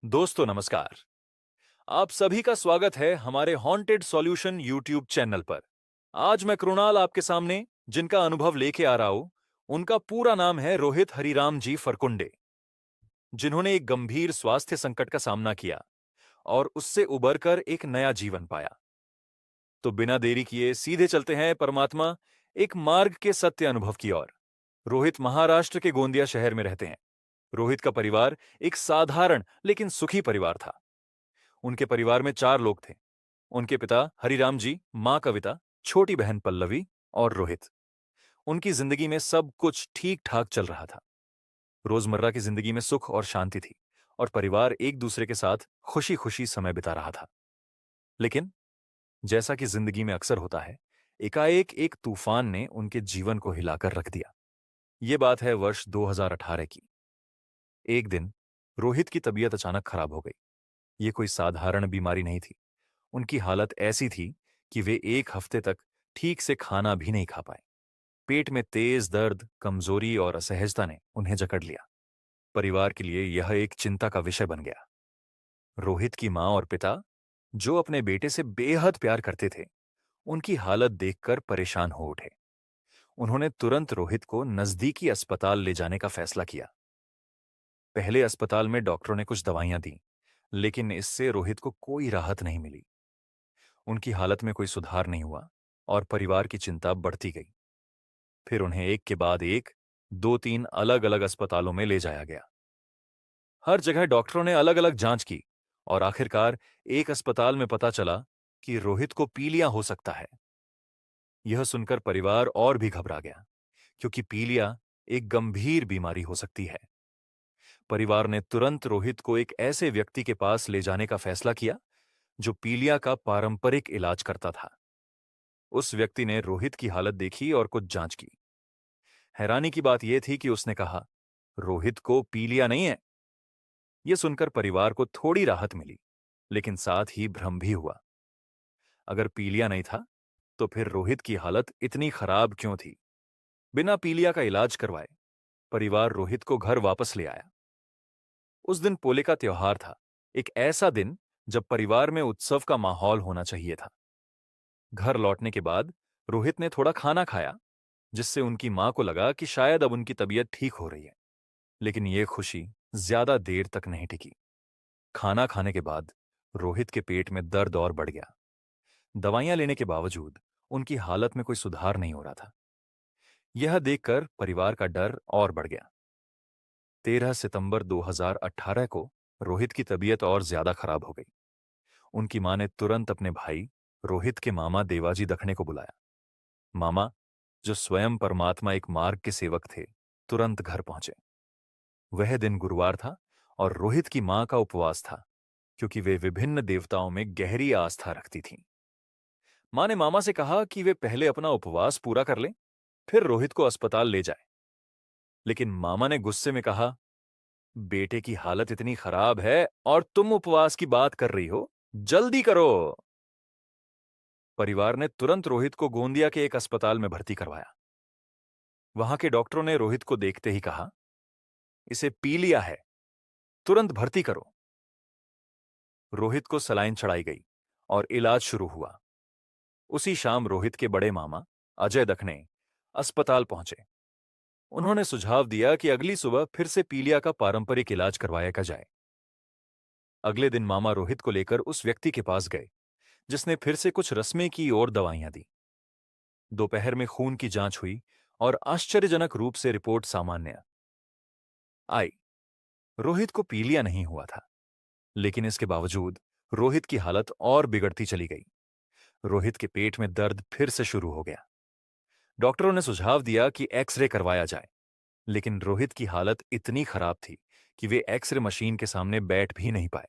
दोस्तों नमस्कार। आप सभी का स्वागत है हमारे हॉन्टेड सॉल्यूशन यूट्यूब चैनल पर। आज मैं कृणाल आपके सामने जिनका अनुभव लेके आ रहा हूं, उनका पूरा नाम है रोहित हरिराम जी फरकुंडे, जिन्होंने एक गंभीर स्वास्थ्य संकट का सामना किया और उससे उबरकर एक नया जीवन पाया। तो बिना देरी किए सीधे चलते हैं परमात्मा एक मार्ग के सत्य अनुभव की ओर। रोहित महाराष्ट्र के गोंदिया शहर में रहते हैं। रोहित का परिवार एक साधारण लेकिन सुखी परिवार था। उनके परिवार में 4 लोग थे। उनके पिता हरिराम जी, मां कविता, छोटी बहन पल्लवी और रोहित। उनकी जिंदगी में सब कुछ ठीक ठाक चल रहा था। रोजमर्रा की जिंदगी में सुख और शांति थी और परिवार एक दूसरे के साथ खुशी खुशी समय बिता रहा था। लेकिन जैसा कि जिंदगी में अक्सर होता है, एकाएक एक तूफान ने उनके जीवन को हिलाकर रख दिया। ये बात है वर्ष 2018 की। एक दिन रोहित की तबीयत अचानक खराब हो गई। ये कोई साधारण बीमारी नहीं थी। उनकी हालत ऐसी थी कि वे 1 हफ्ते तक ठीक से खाना भी नहीं खा पाए। पेट में तेज दर्द, कमजोरी और असहजता ने उन्हें जकड़ लिया। परिवार के लिए यह एक चिंता का विषय बन गया। रोहित की मां और पिता, जो अपने बेटे से बेहद प्यार करते थे, उनकी हालत देखकर परेशान हो उठे। उन्होंने तुरंत रोहित को नजदीकी अस्पताल ले जाने का फैसला किया। पहले अस्पताल में डॉक्टरों ने कुछ दवाइयां दी, लेकिन इससे रोहित को कोई राहत नहीं मिली। उनकी हालत में कोई सुधार नहीं हुआ और परिवार की चिंता बढ़ती गई। फिर उन्हें एक के बाद एक 2-3 अलग-अलग अस्पतालों में ले जाया गया। हर जगह डॉक्टरों ने अलग-अलग जांच की और आखिरकार एक अस्पताल में पता चला कि रोहित को पीलिया हो सकता है। यह सुनकर परिवार और भी घबरा गया, क्योंकि पीलिया एक गंभीर बीमारी हो सकती है। परिवार ने तुरंत रोहित को एक ऐसे व्यक्ति के पास ले जाने का फैसला किया, जो पीलिया का पारंपरिक इलाज करता था। उस व्यक्ति ने रोहित की हालत देखी और कुछ जांच की। हैरानी की बात यह थी कि उसने कहा, रोहित को पीलिया नहीं है। यह सुनकर परिवार को थोड़ी राहत मिली, लेकिन साथ ही भ्रम भी हुआ। अगर पीलिया नहीं था, तो फिर रोहित की हालत इतनी खराब क्यों थी? बिना पीलिया का इलाज करवाए परिवार रोहित को घर वापस ले आया। उस दिन पोले का त्योहार था, एक ऐसा दिन जब परिवार में उत्सव का माहौल होना चाहिए था। घर लौटने के बाद रोहित ने थोड़ा खाना खाया, जिससे उनकी मां को लगा कि शायद अब उनकी तबीयत ठीक हो रही है। लेकिन यह खुशी ज्यादा देर तक नहीं टिकी। खाना खाने के बाद रोहित के पेट में दर्द और बढ़ गया। दवाइयां लेने के बावजूद उनकी हालत में कोई सुधार नहीं हो रहा था। यह देखकर परिवार का डर और बढ़ गया। 13 सितंबर 2018 को रोहित की तबीयत और ज्यादा खराब हो गई। उनकी मां ने तुरंत अपने भाई रोहित के मामा देवाजी दखने को बुलाया। मामा, जो स्वयं परमात्मा एक मार्ग के सेवक थे, तुरंत घर पहुंचे। वह दिन गुरुवार था और रोहित की मां का उपवास था, क्योंकि वे विभिन्न देवताओं में गहरी आस्था रखती थीं। मां ने मामा से कहा कि वे पहले अपना उपवास पूरा कर लें, फिर रोहित को अस्पताल ले जाएं। लेकिन मामा ने गुस्से में कहा, बेटे की हालत इतनी खराब है और तुम उपवास की बात कर रही हो, जल्दी करो। परिवार ने तुरंत रोहित को गोंदिया के एक अस्पताल में भर्ती करवाया। वहां के डॉक्टरों ने रोहित को देखते ही कहा, इसे पीलिया है, तुरंत भर्ती करो। रोहित को सलाइन चढ़ाई गई और इलाज शुरू हुआ। उसी शाम रोहित के बड़े मामा अजय दखने अस्पताल पहुंचे। उन्होंने सुझाव दिया कि अगली सुबह फिर से पीलिया का पारंपरिक इलाज करवाया का जाए। अगले दिन मामा रोहित को लेकर उस व्यक्ति के पास गए, जिसने फिर से कुछ रस्में की और दवाइयां दी। दोपहर में खून की जांच हुई और आश्चर्यजनक रूप से रिपोर्ट सामान्य आई। रोहित को पीलिया नहीं हुआ था, लेकिन इसके बावजूद रोहित की हालत और बिगड़ती चली गई। रोहित के पेट में दर्द फिर से शुरू हो गया। डॉक्टरों ने सुझाव दिया कि एक्सरे करवाया जाए, लेकिन रोहित की हालत इतनी खराब थी कि वे एक्सरे मशीन के सामने बैठ भी नहीं पाए।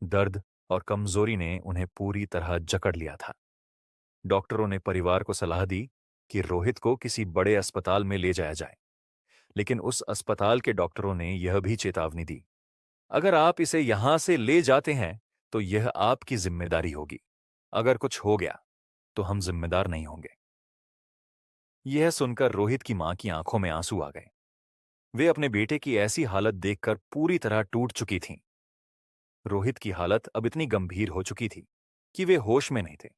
दर्द और कमजोरी ने उन्हें पूरी तरह जकड़ लिया था। डॉक्टरों ने परिवार को सलाह दी कि रोहित को किसी बड़े अस्पताल में ले जाया जाए, लेकिन उस अस्पताल के डॉक्टरों ने यह भी चेतावनी दी, अगर आप इसे यहां से ले जाते हैं तो यह आपकी जिम्मेदारी होगी। अगर कुछ हो गया तो हम जिम्मेदार नहीं होंगे। यह सुनकर रोहित की मां की आंखों में आंसू आ गए। वे अपने बेटे की ऐसी हालत देखकर पूरी तरह टूट चुकी थीं। रोहित की हालत अब इतनी गंभीर हो चुकी थी कि वे होश में नहीं थे।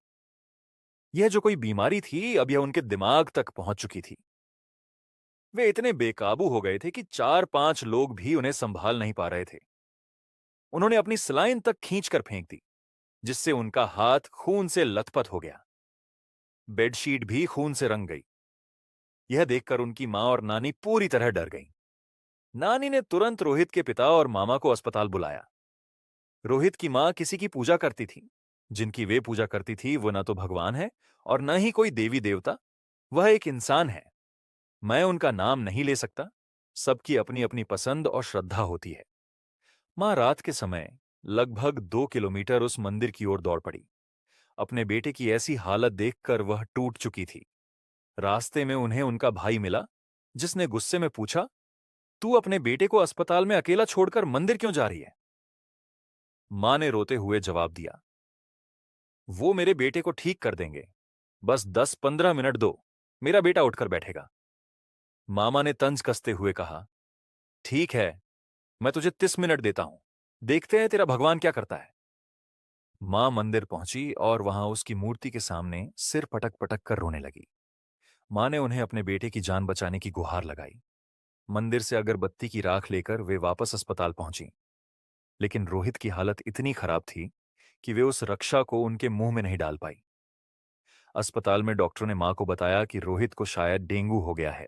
यह जो कोई बीमारी थी, अब यह उनके दिमाग तक पहुंच चुकी थी। वे इतने बेकाबू हो गए थे कि 4-5 लोग भी उन्हें संभाल नहीं पा रहे थे। उन्होंने अपनी सलाइन तक खींचकर फेंक दी, जिससे उनका हाथ खून से लथपथ हो गया। बेडशीट भी खून से रंग गई। यह देखकर उनकी मां और नानी पूरी तरह डर गईं। नानी ने तुरंत रोहित के पिता और मामा को अस्पताल बुलाया। रोहित की मां किसी की पूजा करती थी। जिनकी वे पूजा करती थी वो न तो भगवान है और न ही कोई देवी देवता, वह एक इंसान है। मैं उनका नाम नहीं ले सकता। सबकी अपनी अपनी पसंद और श्रद्धा होती है। मां रात के समय लगभग 2 किलोमीटर उस मंदिर की ओर दौड़ पड़ी। अपने बेटे की ऐसी हालत देखकर वह टूट चुकी थी। रास्ते में उन्हें उनका भाई मिला, जिसने गुस्से में पूछा, तू अपने बेटे को अस्पताल में अकेला छोड़कर मंदिर क्यों जा रही है? मां ने रोते हुए जवाब दिया, वो मेरे बेटे को ठीक कर देंगे। बस 10-15 मिनट दो, मेरा बेटा उठकर बैठेगा। मामा ने तंज कसते हुए कहा, ठीक है, मैं तुझे 30 मिनट देता हूं। देखते हैं तेरा भगवान क्या करता है। मां मंदिर पहुंची और वहां उसकी मूर्ति के सामने सिर पटक पटक कर रोने लगी। मां ने उन्हें अपने बेटे की जान बचाने की गुहार लगाई। मंदिर से अगरबत्ती की राख लेकर वे वापस अस्पताल पहुंची। लेकिन रोहित की हालत इतनी खराब थी कि वे उस रक्षा को उनके मुंह में नहीं डाल पाई। अस्पताल में डॉक्टरों ने मां को बताया कि रोहित को शायद डेंगू हो गया है,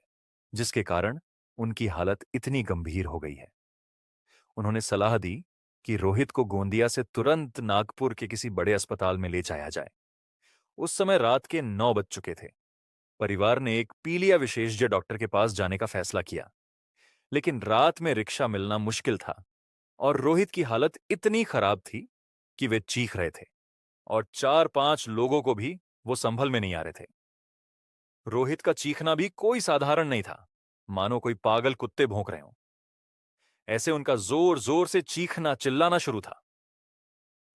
जिसके कारण उनकी हालत इतनी गंभीर हो गई है। उन्होंने सलाह दी कि रोहित को गोंदिया से तुरंत नागपुर के किसी बड़े अस्पताल में ले जाया जाए। उस समय रात के 9 बज चुके थे। परिवार ने एक पीलिया विशेषज्ञ डॉक्टर के पास जाने का फैसला किया, लेकिन रात में रिक्शा मिलना मुश्किल था और रोहित की हालत इतनी खराब थी कि वे चीख रहे थे और 4-5 लोगों को भी वो संभल में नहीं आ रहे थे। रोहित का चीखना भी कोई साधारण नहीं था, मानो कोई पागल कुत्ते भौंक रहे हों। ऐसे उनका जोर जोर से चीखना चिल्लाना शुरू था।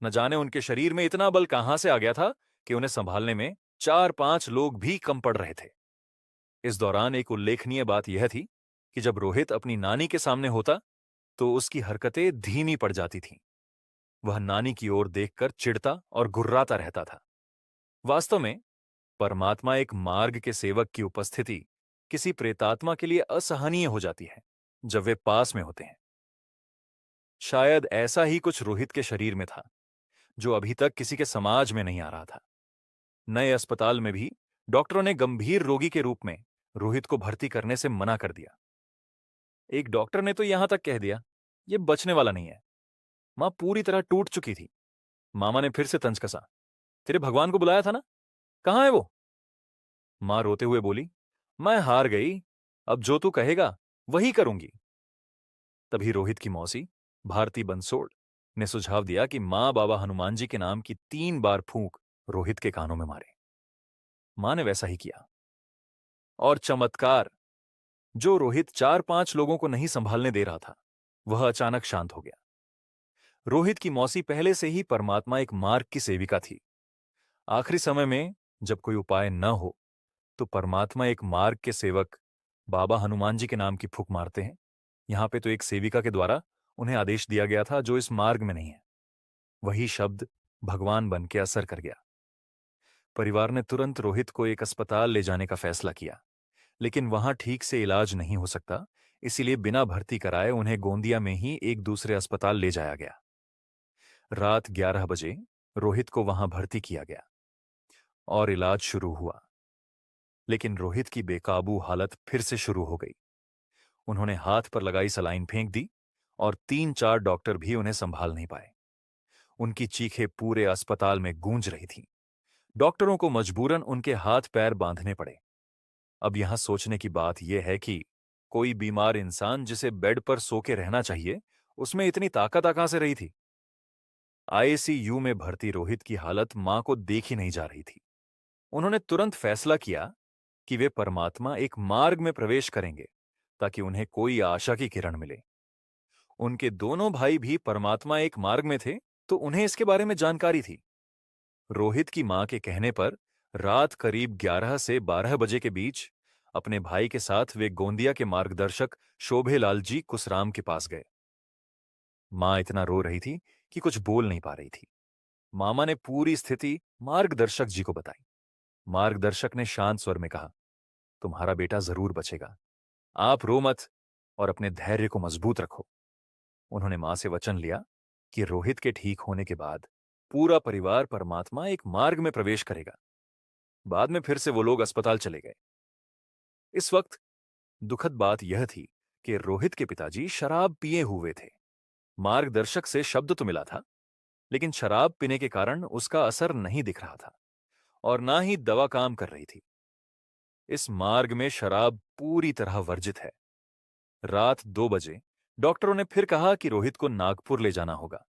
न जाने उनके शरीर में इतना बल कहां से आ गया था कि उन्हें संभालने में 4-5 लोग भी कम पड़ रहे थे। इस दौरान एक उल्लेखनीय बात यह थी कि जब रोहित अपनी नानी के सामने होता तो उसकी हरकतें धीमी पड़ जाती थीं। वह नानी की ओर देखकर चिढ़ता और गुर्राता रहता था। वास्तव में परमात्मा एक मार्ग के सेवक की उपस्थिति किसी प्रेतात्मा के लिए असहनीय हो जाती है जब वे पास में होते हैं। शायद ऐसा ही कुछ रोहित के शरीर में था, जो अभी तक किसी के समाज में नहीं आ रहा था। नए अस्पताल में भी डॉक्टरों ने गंभीर रोगी के रूप में रोहित को भर्ती करने से मना कर दिया। एक डॉक्टर ने तो यहां तक कह दिया, यह बचने वाला नहीं है। मां पूरी तरह टूट चुकी थी। मामा ने फिर से तंज कसा, तेरे भगवान को बुलाया था ना, कहां है वो? मां रोते हुए बोली, मैं हार गई, अब जो तू कहेगा वही करूंगी। तभी रोहित की मौसी भारती बंसोड़ ने सुझाव दिया कि मां बाबा हनुमान जी के नाम की 3 बार फूंक रोहित के कानों में मारे। मां ने वैसा ही किया और चमत्कार, जो रोहित 4-5 लोगों को नहीं संभालने दे रहा था, वह अचानक शांत हो गया। रोहित की मौसी पहले से ही परमात्मा एक मार्ग की सेविका थी। आखिरी समय में जब कोई उपाय न हो तो परमात्मा एक मार्ग के सेवक बाबा हनुमान जी के नाम की फूंक मारते हैं। यहां पे तो एक सेविका के द्वारा उन्हें आदेश दिया गया था जो इस मार्ग में नहीं है। वही शब्द भगवान बन के असर कर गया। परिवार ने तुरंत रोहित को एक अस्पताल ले जाने का फैसला किया, लेकिन वहां ठीक से इलाज नहीं हो सकता, इसीलिए बिना भर्ती कराए उन्हें गोंदिया में ही एक दूसरे अस्पताल ले जाया गया। रात 11 बजे रोहित को वहां भर्ती किया गया और इलाज शुरू हुआ। लेकिन रोहित की बेकाबू हालत फिर से शुरू हो गई। उन्होंने हाथ पर लगाई सलाइन फेंक दी और 3-4 डॉक्टर भी उन्हें संभाल नहीं पाए। उनकी चीखें पूरे अस्पताल में गूंज रही थीं। डॉक्टरों को मजबूरन उनके हाथ पैर बांधने पड़े। अब यहां सोचने की बात यह है कि कोई बीमार इंसान जिसे बेड पर सो के रहना चाहिए, उसमें इतनी ताकत कहां से रही थी? आईसीयू में भर्ती रोहित की हालत मां को देखी नहीं जा रही थी। उन्होंने तुरंत फैसला किया कि वे परमात्मा एक मार्ग में प्रवेश करेंगे ताकि उन्हें कोई आशा की किरण मिले। उनके दोनों भाई भी परमात्मा एक मार्ग में थे, तो उन्हें इसके बारे में जानकारी थी। रोहित की मां के कहने पर रात करीब 11 से 12 बजे के बीच अपने भाई के साथ वे गोंदिया के मार्गदर्शक शोभेलाल जी कुसराम के पास गए। मां इतना रो रही थी कि कुछ बोल नहीं पा रही थी। मामा ने पूरी स्थिति मार्गदर्शक जी को बताई। मार्गदर्शक ने शांत स्वर में कहा, तुम्हारा बेटा जरूर बचेगा। आप रो मत और अपने धैर्य को मजबूत रखो। उन्होंने मां से वचन लिया कि रोहित के ठीक होने के बाद पूरा परिवार परमात्मा एक मार्ग में प्रवेश करेगा। बाद में फिर से वो लोग अस्पताल चले गए। इस वक्त दुखद बात यह थी कि रोहित के पिताजी शराब पिए हुए थे। मार्गदर्शक से शब्द तो मिला था, लेकिन शराब पीने के कारण उसका असर नहीं दिख रहा था और ना ही दवा काम कर रही थी। इस मार्ग में शराब पूरी तरह वर्जित है। रात 2 बजे डॉक्टरों ने फिर कहा कि रोहित को नागपुर ले जाना होगा,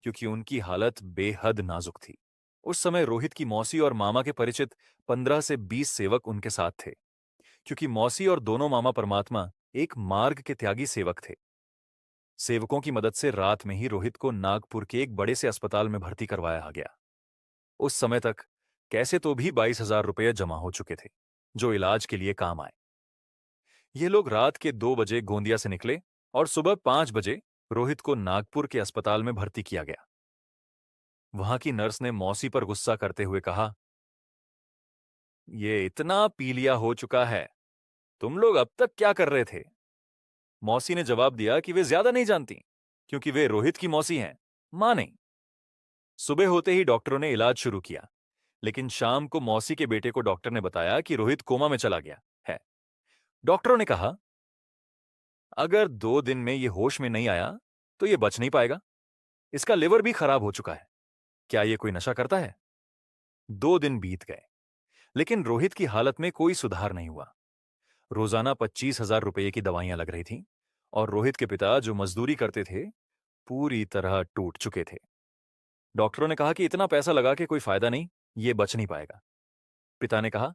क्योंकि उनकी हालत बेहद नाजुक थी। उस समय रोहित की मौसी और मामा के परिचित 15 से 20 सेवक उनके साथ थे, क्योंकि मौसी और दोनों मामा परमात्मा एक मार्ग के त्यागी सेवक थे। सेवकों की मदद से रात में ही रोहित को नागपुर के एक बड़े से अस्पताल में भर्ती करवाया गया। उस समय तक कैसे तो भी 22,000 रुपये जमा हो चुके थे, जो इलाज के लिए काम आए। ये लोग रात के 2 बजे गोंदिया से निकले और सुबह 5 बजे रोहित को नागपुर के अस्पताल में भर्ती किया गया। वहां की नर्स ने मौसी पर गुस्सा करते हुए कहा, ये इतना पीलिया हो चुका है, तुम लोग अब तक क्या कर रहे थे? मौसी ने जवाब दिया कि वे ज्यादा नहीं जानती, क्योंकि वे रोहित की मौसी हैं, मां नहीं। सुबह होते ही डॉक्टरों ने इलाज शुरू किया, लेकिन शाम को मौसी के बेटे को डॉक्टर ने बताया कि रोहित कोमा में चला गया है। डॉक्टरों ने कहा, अगर 2 दिन में ये होश में नहीं आया तो ये बच नहीं पाएगा। इसका लिवर भी खराब हो चुका है। क्या ये कोई नशा करता है? 2 दिन बीत गए, लेकिन रोहित की हालत में कोई सुधार नहीं हुआ। रोजाना 25,000 रुपये की दवाइयां लग रही थीं और रोहित के पिता जो मजदूरी करते थे पूरी तरह टूट चुके थे। डॉक्टरों ने कहा कि इतना पैसा लगा के कोई फायदा नहीं, ये बच नहीं पाएगा। पिता ने कहा,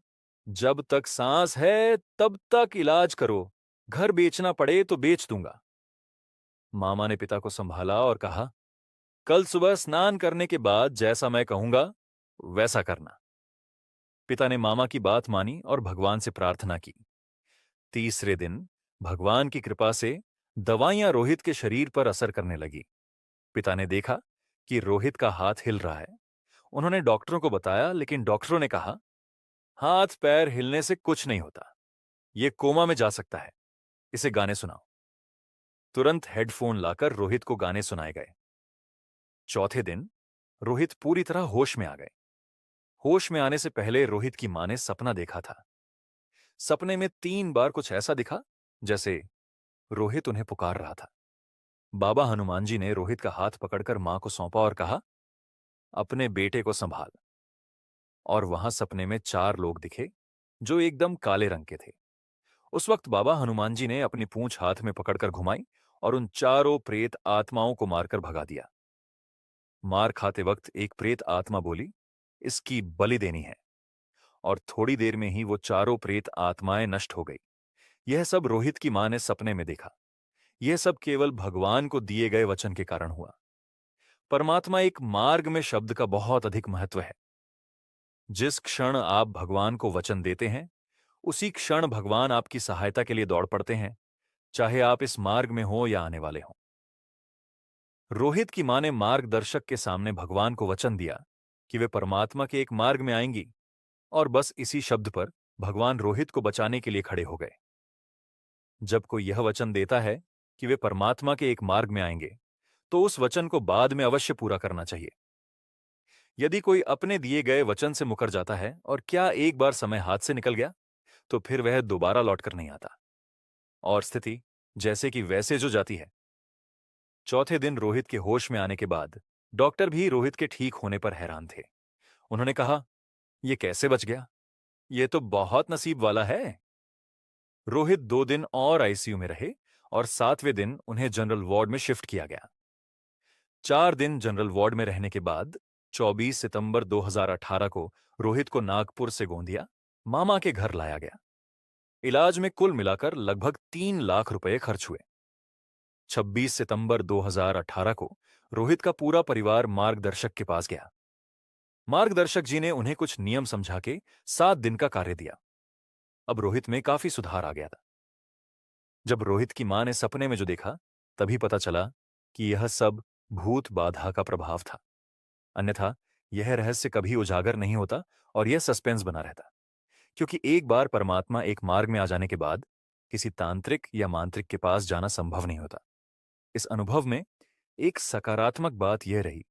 जब तक सांस है तब तक इलाज करो, घर बेचना पड़े तो बेच दूंगा। मामा ने पिता को संभाला और कहा, कल सुबह स्नान करने के बाद जैसा मैं कहूंगा वैसा करना। पिता ने मामा की बात मानी और भगवान से प्रार्थना की। तीसरे दिन भगवान की कृपा से दवाइयां रोहित के शरीर पर असर करने लगी। पिता ने देखा कि रोहित का हाथ हिल रहा है। उन्होंने डॉक्टरों को बताया, लेकिन डॉक्टरों ने कहा, हाथ पैर हिलने से कुछ नहीं होता, ये कोमा में जा सकता है, इसे गाने सुनाओ। तुरंत हेडफोन लाकर रोहित को गाने सुनाए गए। चौथे दिन रोहित पूरी तरह होश में आ गए। होश में आने से पहले रोहित की मां ने सपना देखा था। सपने में 3 बार कुछ ऐसा दिखा जैसे रोहित उन्हें पुकार रहा था। बाबा हनुमान जी ने रोहित का हाथ पकड़कर मां को सौंपा और कहा, अपने बेटे को संभाल। और वहां सपने में 4 लोग दिखे जो एकदम काले रंग के थे। उस वक्त बाबा हनुमान जी ने अपनी पूंछ हाथ में पकड़कर घुमाई और उन चारों प्रेत आत्माओं को मारकर भगा दिया। मार खाते वक्त एक प्रेत आत्मा बोली, इसकी बलि देनी है, और थोड़ी देर में ही वो चारों प्रेत आत्माएं नष्ट हो गई। यह सब रोहित की मां ने सपने में देखा। यह सब केवल भगवान को दिए गए वचन के कारण हुआ। परमात्मा एक मार्ग में शब्द का बहुत अधिक महत्व है। जिस क्षण आप भगवान को वचन देते हैं, उसी क्षण भगवान आपकी सहायता के लिए दौड़ पड़ते हैं, चाहे आप इस मार्ग में हो या आने वाले हों। रोहित की मां ने मार्गदर्शक के सामने भगवान को वचन दिया कि वे परमात्मा के एक मार्ग में आएंगी, और बस इसी शब्द पर भगवान रोहित को बचाने के लिए खड़े हो गए। जब कोई यह वचन देता है कि वे परमात्मा के एक मार्ग में आएंगे, तो उस वचन को बाद में अवश्य पूरा करना चाहिए। यदि कोई अपने दिए गए वचन से मुकर जाता है और क्या एक बार समय हाथ से निकल गया, तो फिर वह दोबारा लौटकर नहीं आता, और स्थिति जैसे कि वैसे जो जाती है। चौथे दिन रोहित के होश में आने के बाद डॉक्टर भी रोहित के ठीक होने पर हैरान थे। उन्होंने कहा, यह कैसे बच गया? यह तो बहुत नसीब वाला है। रोहित 2 दिन और आईसीयू में रहे और 7वें दिन उन्हें जनरल वार्ड में शिफ्ट किया गया। 4 दिन जनरल वार्ड में रहने के बाद 24 सितंबर 2018 को रोहित को नागपुर से गोंदिया मामा के घर लाया गया। इलाज में कुल मिलाकर लगभग 3 लाख रुपए खर्च हुए। 26 सितंबर 2018 को रोहित का पूरा परिवार मार्गदर्शक के पास गया। मार्गदर्शक जी ने उन्हें कुछ नियम समझा के 7 दिन का कार्य दिया। अब रोहित में काफी सुधार आ गया था। जब रोहित की मां ने सपने में जो देखा, तभी पता चला कि यह सब भूत बाधा का प्रभाव था। अन्यथा यह रहस्य कभी उजागर नहीं होता और यह सस्पेंस बना रहता। क्योंकि एक बार परमात्मा एक मार्ग में आ जाने के बाद किसी तांत्रिक या मांत्रिक के पास जाना संभव नहीं होता। इस अनुभव में एक सकारात्मक बात यह रही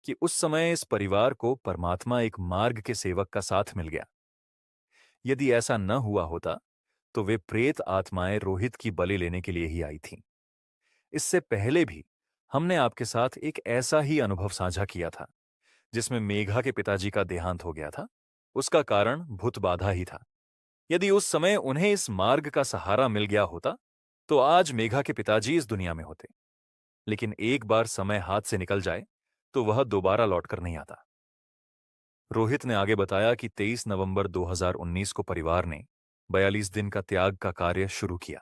कि उस समय इस परिवार को परमात्मा एक मार्ग के सेवक का साथ मिल गया। यदि ऐसा न हुआ होता तो वे प्रेत आत्माएं रोहित की बलि लेने के लिए ही आई थीं। इससे पहले भी हमने आपके साथ एक ऐसा ही अनुभव साझा किया था जिसमें मेघा के पिताजी का देहांत हो गया था। उसका कारण भूत बाधा ही था। यदि उस समय उन्हें इस मार्ग का सहारा मिल गया होता तो आज मेघा के पिताजी इस दुनिया में होते। लेकिन एक बार समय हाथ से निकल जाए तो वह दोबारा लौटकर नहीं आता। रोहित ने आगे बताया कि 23 नवंबर 2019 को परिवार ने 42 दिन का त्याग का कार्य शुरू किया।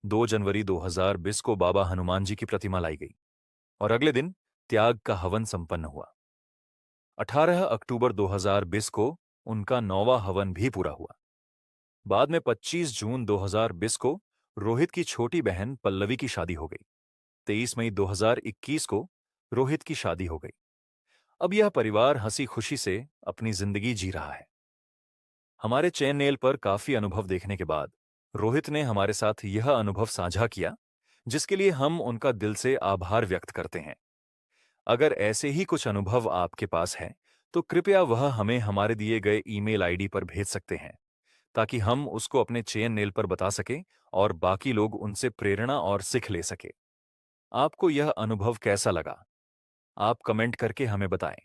2 जनवरी 2020 को बाबा हनुमान जी की प्रतिमा लाई गई और अगले दिन त्याग का हवन संपन्न हुआ। 18 अक्टूबर 2020 को उनका 9वां हवन भी पूरा हुआ। बाद में 25 जून 2020 को रोहित की छोटी बहन पल्लवी की शादी हो गई। 23 मई 2021 को रोहित की शादी हो गई। अब यह परिवार हंसी खुशी से अपनी जिंदगी जी रहा है। हमारे चेन नेल पर काफी अनुभव देखने के बाद रोहित ने हमारे साथ यह अनुभव साझा किया, जिसके लिए हम उनका दिल से आभार व्यक्त करते हैं। अगर ऐसे ही कुछ अनुभव आपके पास है तो कृपया वह हमें हमारे दिए गए ईमेल आईडी पर भेज सकते हैं, ताकि हम उसको अपने चेन नेल पर बता सकें और बाकी लोग उनसे प्रेरणा और सीख ले सके। आपको यह अनुभव कैसा लगा? आप कमेंट करके हमें बताएं।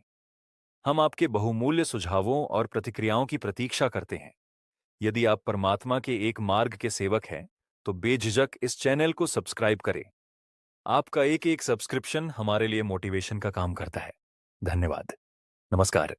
हम आपके बहुमूल्य सुझावों और प्रतिक्रियाओं की प्रतीक्षा करते हैं। यदि आप परमात्मा के एक मार्ग के सेवक हैं तो बेझिझक इस चैनल को सब्सक्राइब करें। आपका एक एक सब्सक्रिप्शन हमारे लिए मोटिवेशन का काम करता है। धन्यवाद। नमस्कार।